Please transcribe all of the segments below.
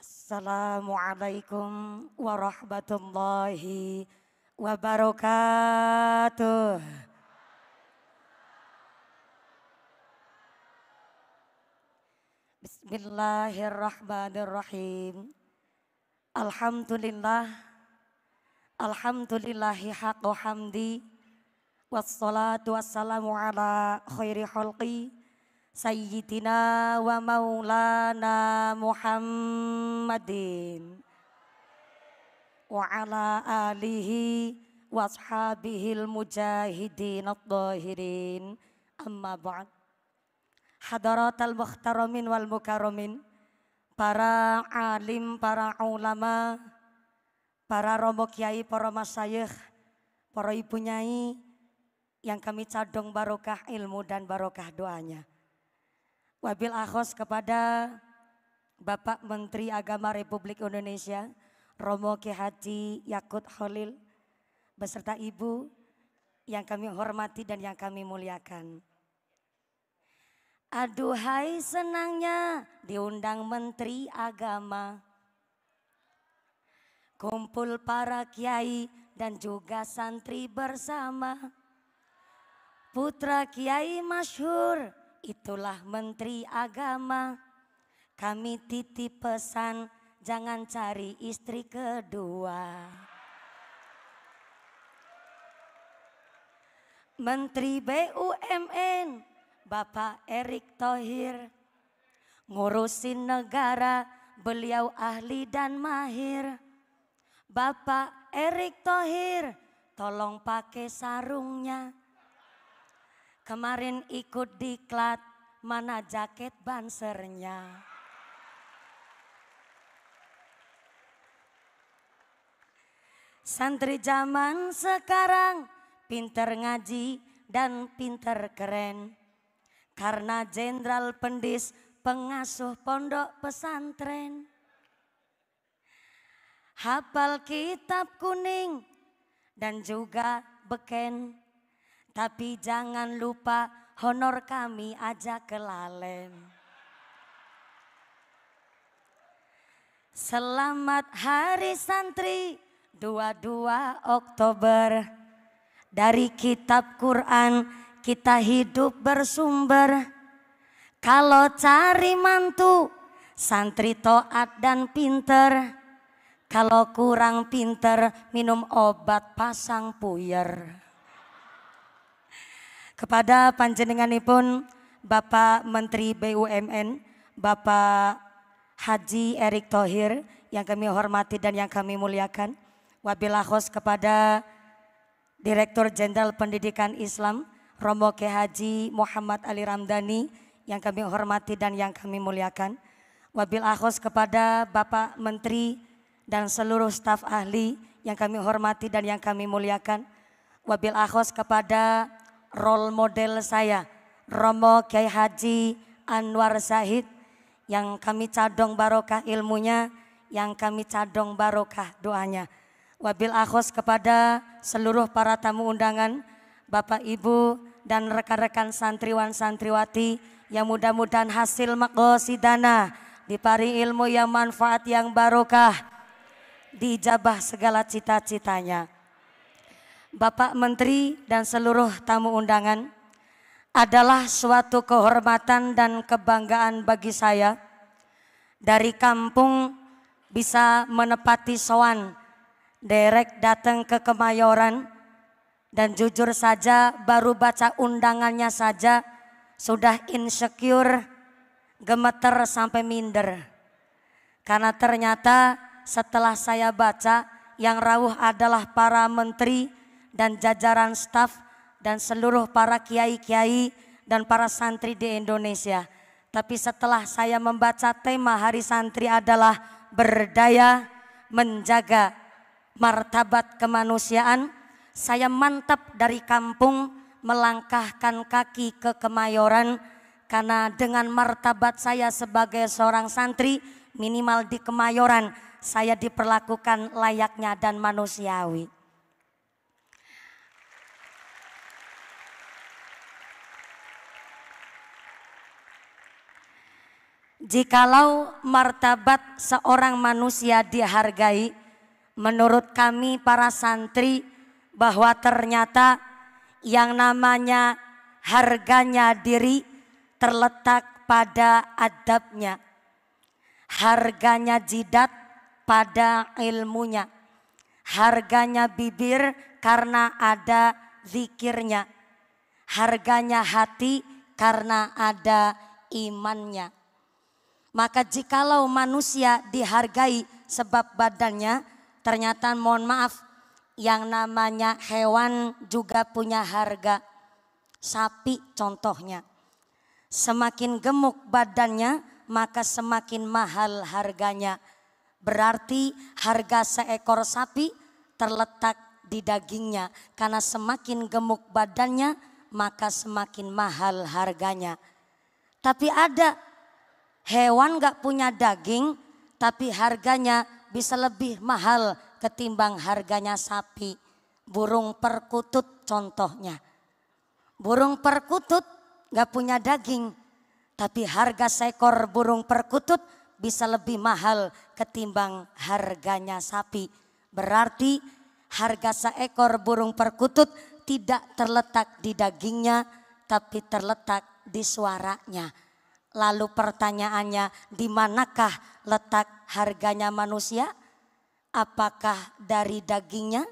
Assalamualaikum warahmatullahi wabarakatuh. Bismillahirrahmanirrahim. Alhamdulillah, alhamdulillahi haqqa hamdi. Wassalatu wassalamu ala khairi khalqi Sayyidina wa maulana Muhammadin wa ala alihi wa ashabihil mujahidin at-tahirin. Amma ba'd. Hadaratal mukhtaramin wal mukarramin, para alim, para ulama, para romo kiai, para masyayikh, para ibu nyai yang kami cadong barokah ilmu dan barokah doanya. Wabil akhos kepada Bapak Menteri Agama Republik Indonesia Romo Kiai Haji Yakut Khalil beserta Ibu yang kami hormati dan yang kami muliakan. Aduhai senangnya diundang Menteri Agama, kumpul para kiai dan juga santri bersama. Putra kiai masyhur, itulah Menteri Agama. Kami titip pesan, jangan cari istri kedua. Menteri BUMN, Bapak Erick Thohir, ngurusin negara, beliau ahli dan mahir. Bapak Erick Thohir, tolong pakai sarungnya. Kemarin ikut diklat, mana jaket bansernya. Santri zaman sekarang pinter ngaji dan pinter keren. Karena jenderal pendis pengasuh pondok pesantren. Hafal kitab kuning dan juga beken. Tapi jangan lupa honor kami aja kelalen. Selamat Hari Santri 22 Oktober. Dari kitab Quran kita hidup bersumber. Kalau cari mantu, santri toat dan pinter. Kalau kurang pinter, minum obat pasang puyer. Kepada panjenenganipun Bapak Menteri BUMN, Bapak Haji Erick Thohir yang kami hormati dan yang kami muliakan. Wabil akhos kepada Direktur Jenderal Pendidikan Islam Romo Kiai Haji Muhammad Ali Ramdhani yang kami hormati dan yang kami muliakan. Wabil akhos kepada Bapak Menteri dan seluruh staf ahli yang kami hormati dan yang kami muliakan. Wabil akhos kepada role model saya Romo Kiai Haji Anwar Zahid yang kami cadong barokah ilmunya, yang kami cadong barokah doanya. Wabil akhos kepada seluruh para tamu undangan, Bapak Ibu dan rekan-rekan santriwan santriwati yang mudah-mudahan hasil maqasidana dipari ilmu yang manfaat yang barokah, diijabah segala cita-citanya. Bapak Menteri dan seluruh tamu undangan, adalah suatu kehormatan dan kebanggaan bagi saya dari kampung bisa menepati sowan derek datang ke Kemayoran, dan jujur saja baru baca undangannya saja sudah insecure, gemeter sampai minder. Karena ternyata setelah saya baca yang rawuh adalah para menteri dan jajaran staf dan seluruh para kiai-kiai dan para santri di Indonesia. Tapi setelah saya membaca tema Hari Santri adalah berdaya menjaga martabat kemanusiaan, saya mantap dari kampung melangkahkan kaki ke Kemayoran. Karena dengan martabat saya sebagai seorang santri, minimal di Kemayoran saya diperlakukan layaknya dan manusiawi. Jikalau martabat seorang manusia dihargai, menurut kami para santri bahwa ternyata yang namanya harganya diri terletak pada adabnya. Harganya jidat pada ilmunya. Harganya bibir karena ada zikirnya. Harganya hati karena ada imannya. Maka jikalau manusia dihargai sebab badannya, ternyata mohon maaf, yang namanya hewan juga punya harga. Sapi contohnya. Semakin gemuk badannya, maka semakin mahal harganya. Berarti harga seekor sapi terletak di dagingnya. Karena semakin gemuk badannya, maka semakin mahal harganya. Tapi ada hewan gak punya daging, tapi harganya bisa lebih mahal ketimbang harganya sapi. Burung perkutut contohnya. Burung perkutut gak punya daging, tapi harga seekor burung perkutut bisa lebih mahal ketimbang harganya sapi. Berarti harga seekor burung perkutut tidak terletak di dagingnya, tapi terletak di suaranya. Lalu pertanyaannya, di manakah letak harganya manusia? Apakah dari dagingnya?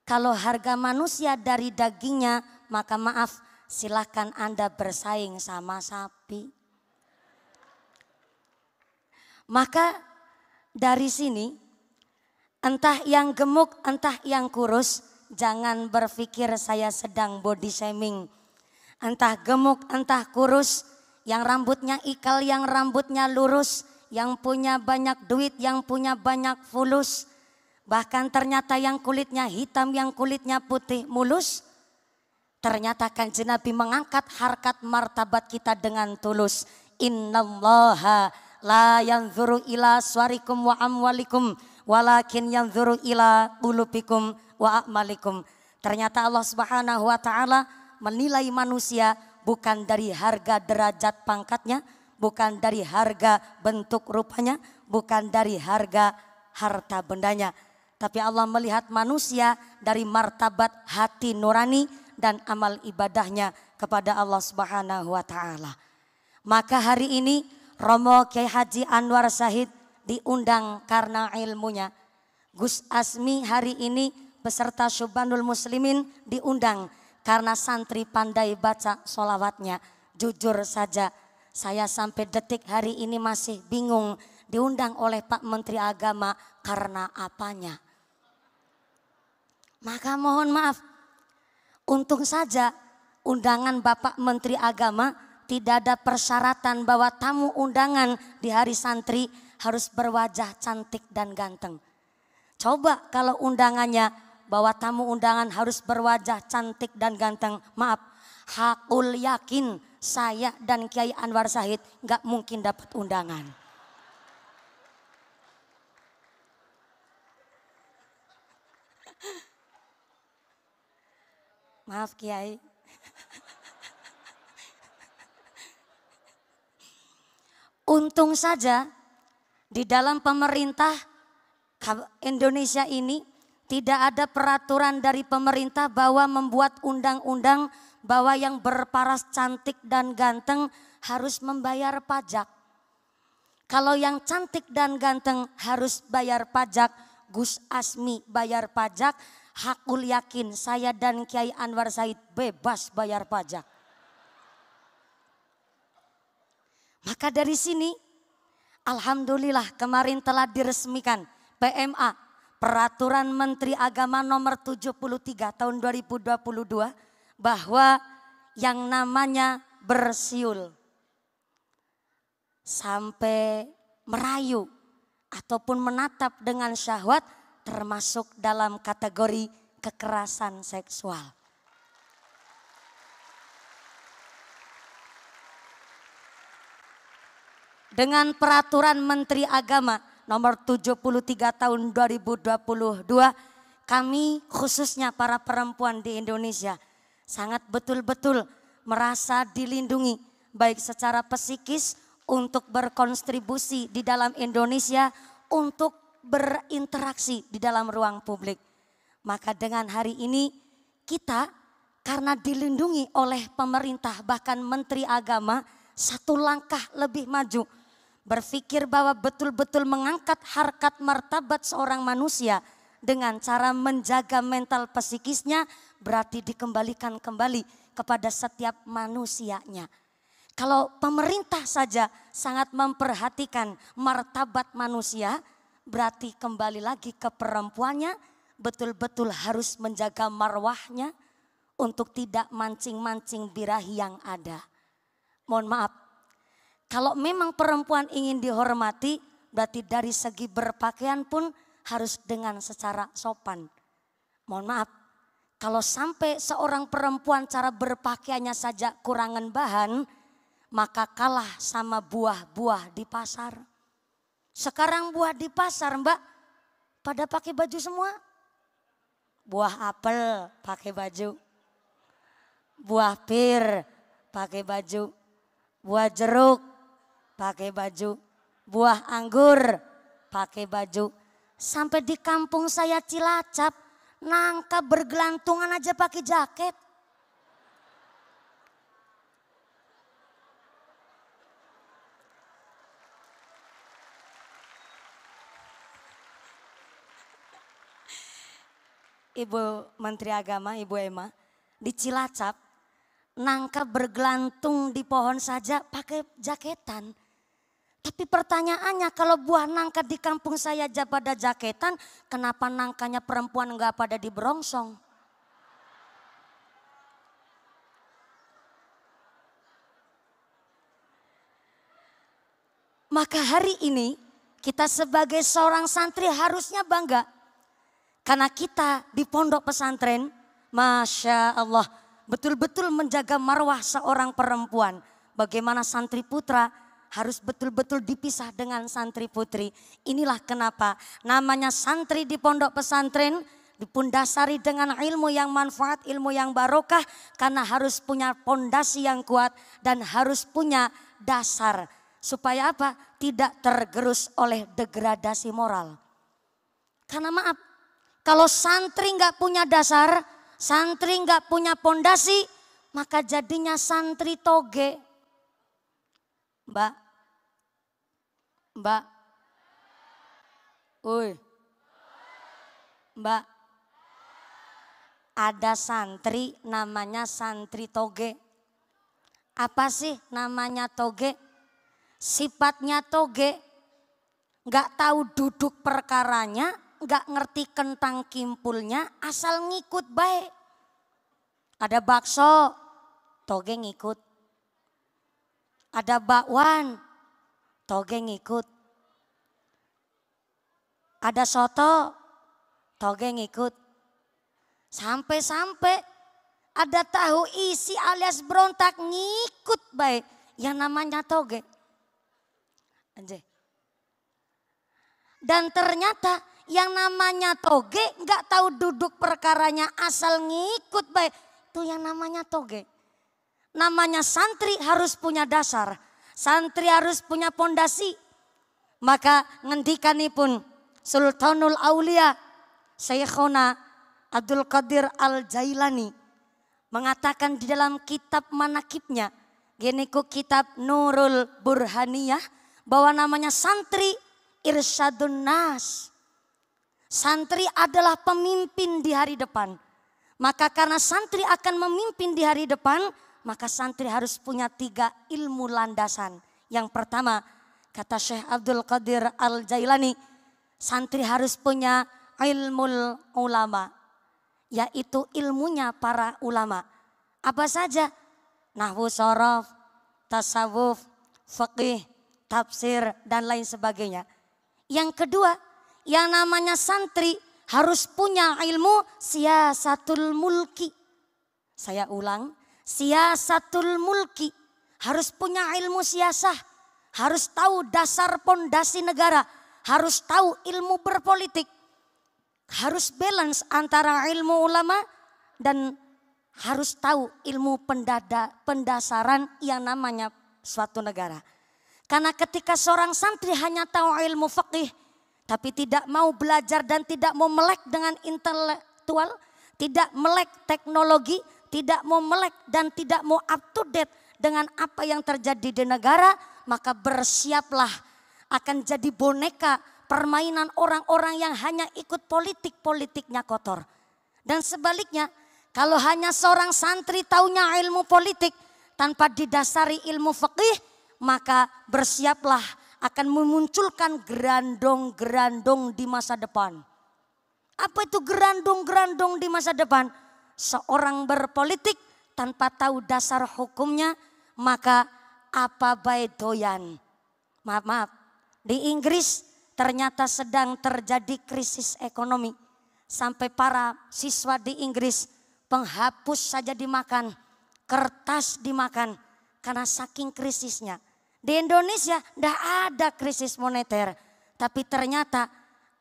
Kalau harga manusia dari dagingnya, maka maaf, silahkan Anda bersaing sama sapi. Maka dari sini, entah yang gemuk, entah yang kurus, jangan berpikir saya sedang body shaming. Entah gemuk, entah kurus, yang rambutnya ikal, yang rambutnya lurus, yang punya banyak duit, yang punya banyak fulus. Bahkan ternyata yang kulitnya hitam, yang kulitnya putih mulus. Ternyata Kanjeng Nabi mengangkat harkat martabat kita dengan tulus. Innallaha la yanzuru ila suwarikum wa amwalikum, walakin yanzuru ila qulubikum wa a'malikum. Ternyata Allah Subhanahu wa taala menilai manusia bukan dari harga derajat pangkatnya, bukan dari harga bentuk rupanya, bukan dari harga harta bendanya. Tapi Allah melihat manusia dari martabat hati nurani dan amal ibadahnya kepada Allah Subhanahu wa taala. Maka hari ini Romo Kiai Haji Anwar Syahid diundang karena ilmunya. Gus Asmi hari ini beserta Syubanul Muslimin diundang karena santri pandai baca sholawatnya. Jujur saja saya sampai detik hari ini masih bingung diundang oleh Pak Menteri Agama karena apanya. Maka mohon maaf, untung saja undangan Bapak Menteri Agama tidak ada persyaratan bahwa tamu undangan di hari santri harus berwajah cantik dan ganteng. Coba kalau undangannya bahwa tamu undangan harus berwajah cantik dan ganteng, maaf, hakul yakin saya dan Kiai Anwar Syahid gak mungkin dapat undangan. Maaf Kiai. Untung saja di dalam pemerintah Indonesia ini tidak ada peraturan dari pemerintah bahwa membuat undang-undang bahwa yang berparas cantik dan ganteng harus membayar pajak. Kalau yang cantik dan ganteng harus bayar pajak, Gus Asmi bayar pajak, hakul yakin saya dan Kiai Anwar Syahid bebas bayar pajak. Maka dari sini alhamdulillah kemarin telah diresmikan PMA, Peraturan Menteri Agama nomor 73 tahun 2022 bahwa yang namanya bersiul sampai merayu ataupun menatap dengan syahwat termasuk dalam kategori kekerasan seksual. Dengan Peraturan Menteri Agama nomor 73 tahun 2022, kami khususnya para perempuan di Indonesia sangat betul-betul merasa dilindungi baik secara psikis untuk berkontribusi di dalam Indonesia, untuk berinteraksi di dalam ruang publik. Maka dengan hari ini kita karena dilindungi oleh pemerintah bahkan Menteri Agama satu langkah lebih maju. Berpikir bahwa betul-betul mengangkat harkat martabat seorang manusia dengan cara menjaga mental psikisnya, berarti dikembalikan kembali kepada setiap manusianya. Kalau pemerintah saja sangat memperhatikan martabat manusia, berarti kembali lagi ke perempuannya, betul-betul harus menjaga marwahnya untuk tidak mancing-mancing birahi yang ada. Mohon maaf, kalau memang perempuan ingin dihormati, berarti dari segi berpakaian pun harus dengan secara sopan. Mohon maaf, kalau sampai seorang perempuan cara berpakaiannya saja kurangan bahan, maka kalah sama buah-buah di pasar. Sekarang buah di pasar Mbak, pada pakai baju semua. Buah apel pakai baju, buah pir pakai baju, buah jeruk pakai baju, buah anggur pakai baju. Sampai di kampung saya Cilacap, nangka bergelantungan aja pakai jaket. Ibu Menteri Agama, Ibu Emma, di Cilacap nangka bergelantung di pohon saja pakai jaketan. Tapi pertanyaannya kalau buah nangka di kampung saya aja pada jaketan, kenapa nangkanya perempuan enggak pada di berongsong? Maka hari ini kita sebagai seorang santri harusnya bangga. Karena kita di pondok pesantren, Masya Allah, betul-betul menjaga marwah seorang perempuan. Bagaimana santri putra harus betul-betul dipisah dengan santri putri. Inilah kenapa namanya santri di pondok pesantren dipundasari dengan ilmu yang manfaat, ilmu yang barokah. Karena harus punya pondasi yang kuat dan harus punya dasar. Supaya apa? Tidak tergerus oleh degradasi moral. Karena maaf, kalau santri nggak punya dasar, santri nggak punya pondasi, maka jadinya santri toge. Mbak, Mbak, ada santri namanya santri toge. Apa sih namanya toge? Sifatnya toge, nggak tahu duduk perkaranya, nggak ngerti kentang kimpulnya, asal ngikut baik. Ada bakso, toge ngikut. Ada bakwan, toge ngikut. Ada soto, toge ngikut. Sampai-sampai ada tahu isi alias berontak ngikut baik. Yang namanya toge. Anjay. Dan ternyata yang namanya toge nggak tahu duduk perkaranya asal ngikut baik. Itu yang namanya toge. Namanya santri harus punya dasar. Santri harus punya pondasi. Maka ngendikanipun Sultanul Aulia Syekhona Abdul Qadir Al-Jailani mengatakan di dalam kitab manakibnya, geniku kitab Nurul Burhaniyah, bahwa namanya santri irsyadun nas. Santri adalah pemimpin di hari depan. Maka karena santri akan memimpin di hari depan, maka santri harus punya 3 ilmu landasan. Yang pertama, kata Syekh Abdul Qadir Al-Jailani, santri harus punya ilmul ulama, yaitu ilmunya para ulama. Apa saja? Nahwu shorof, tasawuf, fiqih, tafsir, dan lain sebagainya. Yang kedua, yang namanya santri harus punya ilmu siyasatul mulki. Saya ulang, siyasatul mulki. Harus punya ilmu siasah. Harus tahu dasar pondasi negara. Harus tahu ilmu berpolitik. Harus balance antara ilmu ulama dan harus tahu ilmu pendasaran yang namanya suatu negara. Karena ketika seorang santri hanya tahu ilmu fikih, tapi tidak mau belajar dan tidak mau melek dengan intelektual, tidak melek teknologi, tidak mau melek dan tidak mau up to date dengan apa yang terjadi di negara, maka bersiaplah akan jadi boneka permainan orang-orang yang hanya ikut politiknya kotor. Dan sebaliknya, kalau hanya seorang santri taunya ilmu politik tanpa didasari ilmu fikih, maka bersiaplah akan memunculkan gerandong-gerandong di masa depan. Apa itu gerandong-gerandong di masa depan? Seorang berpolitik tanpa tahu dasar hukumnya, maka apa baik doyan. Maaf, di Inggris ternyata sedang terjadi krisis ekonomi. Sampai para siswa di Inggris penghapus saja dimakan, kertas dimakan karena saking krisisnya. Di Indonesia tidak ada krisis moneter, tapi ternyata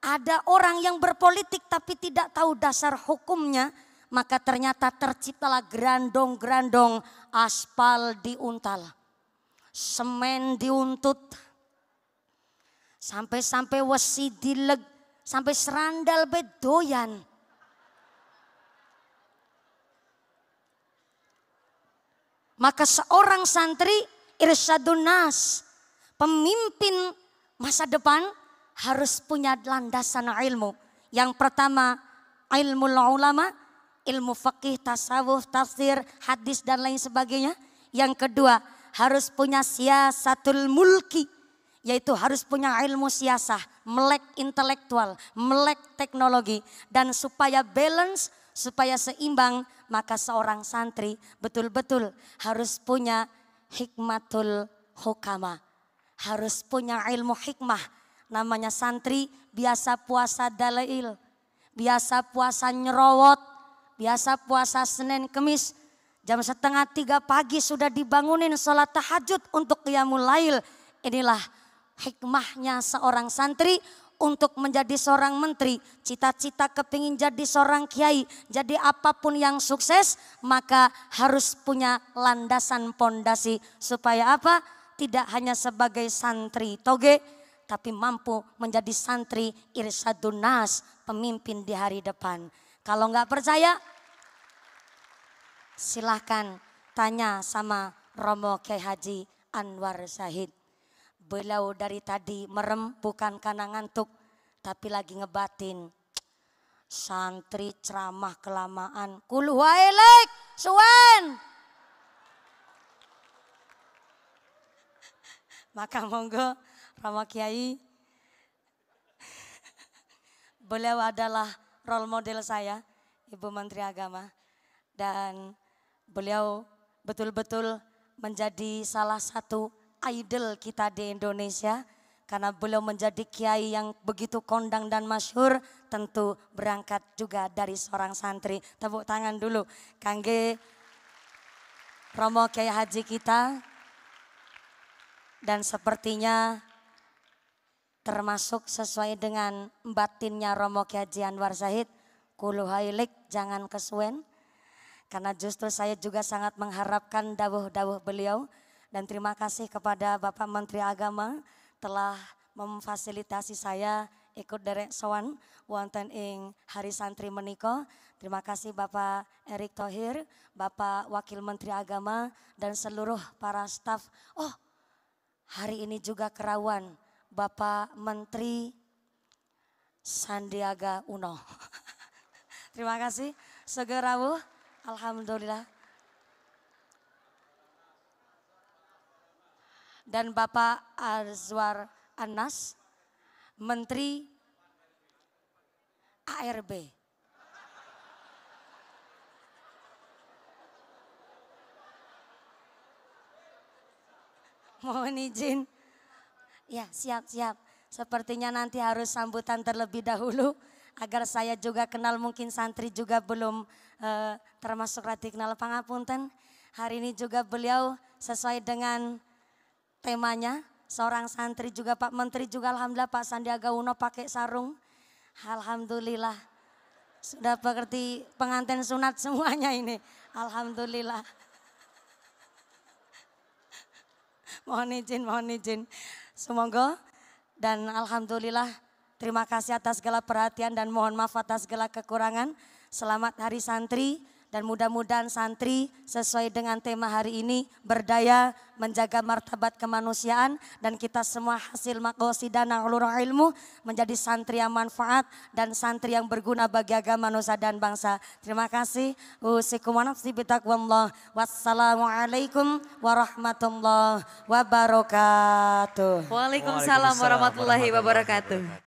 ada orang yang berpolitik tapi tidak tahu dasar hukumnya, maka ternyata terciptalah gerandong-gerandong, aspal diuntal, semen diuntut, sampai-sampai wesi dileg, sampai serandal bedoyan. Maka seorang santri irsyadun nas, pemimpin masa depan harus punya landasan ilmu. Yang pertama ilmu ulama, ilmu fikih, tasawuf, tafsir, hadis dan lain sebagainya. Yang kedua harus punya siasatul mulki, yaitu harus punya ilmu siasah, melek intelektual, melek teknologi. Dan supaya balance, supaya seimbang, maka seorang santri betul-betul harus punya hikmatul hukama. Harus punya ilmu hikmah. Namanya santri biasa puasa dalail, biasa puasa nyerowot, biasa puasa Senin Kemis. Jam 2:30 pagi sudah dibangunin sholat tahajud untuk qiyamul lail. Inilah hikmahnya seorang santri untuk menjadi seorang menteri. Cita-cita kepingin jadi seorang kiai, jadi apapun yang sukses, maka harus punya landasan pondasi. Supaya apa? Tidak hanya sebagai santri toge, tapi mampu menjadi santri irsyadun nas, pemimpin di hari depan. Kalau nggak percaya, silahkan tanya sama Romo Kiai Haji Anwar Zahid. Beliau dari tadi merem bukan karena ngantuk, tapi lagi ngebatin. Santri ceramah kelamaan, kul wailek suwen. Maka monggo Romo Kiai, beliau adalah role model saya, Ibu Menteri Agama. Dan beliau betul-betul menjadi salah satu idol kita di Indonesia. Karena beliau menjadi kiai yang begitu kondang dan masyhur, tentu berangkat juga dari seorang santri. Tepuk tangan dulu kangge Romo Kiai Haji kita. Dan sepertinya termasuk sesuai dengan batinnya Romo Kiai Haji Anwar Zahid, kulu hailik jangan kesuwen. Karena justru saya juga sangat mengharapkan dawuh-dawuh beliau. Dan terima kasih kepada Bapak Menteri Agama telah memfasilitasi saya ikut derek sowan wonten ing Hari Santri menika. Terima kasih Bapak Erick Thohir, Bapak Wakil Menteri Agama dan seluruh para staf. Oh, hari ini juga kerawan Bapak Menteri Sandiaga Uno. Terima kasih. Segerawuh, alhamdulillah. Dan Bapak Azwar Anas, Menteri ARB. Mohon izin. Ya, siap-siap. Sepertinya nanti harus sambutan terlebih dahulu agar saya juga kenal, mungkin santri juga belum termasuk radikal pangapunten. Hari ini juga beliau sesuai dengan temanya, seorang santri juga Pak Menteri juga alhamdulillah Pak Sandiaga Uno pakai sarung. Alhamdulillah. Sudah seperti pengantin sunat semuanya ini. Alhamdulillah. mohon izin. Semoga dan alhamdulillah terima kasih atas segala perhatian dan mohon maaf atas segala kekurangan. Selamat Hari Santri dan mudah-mudahan santri sesuai dengan tema hari ini berdaya menjaga martabat kemanusiaan dan kita semua hasil maqasidana ulul ilmu menjadi santri yang manfaat dan santri yang berguna bagi agama nusa dan bangsa. Terima kasih. Usikum wa nafsi bitaqwallah. Wassalamualaikum warahmatullahi wabarakatuh. Waalaikumsalam warahmatullahi wabarakatuh.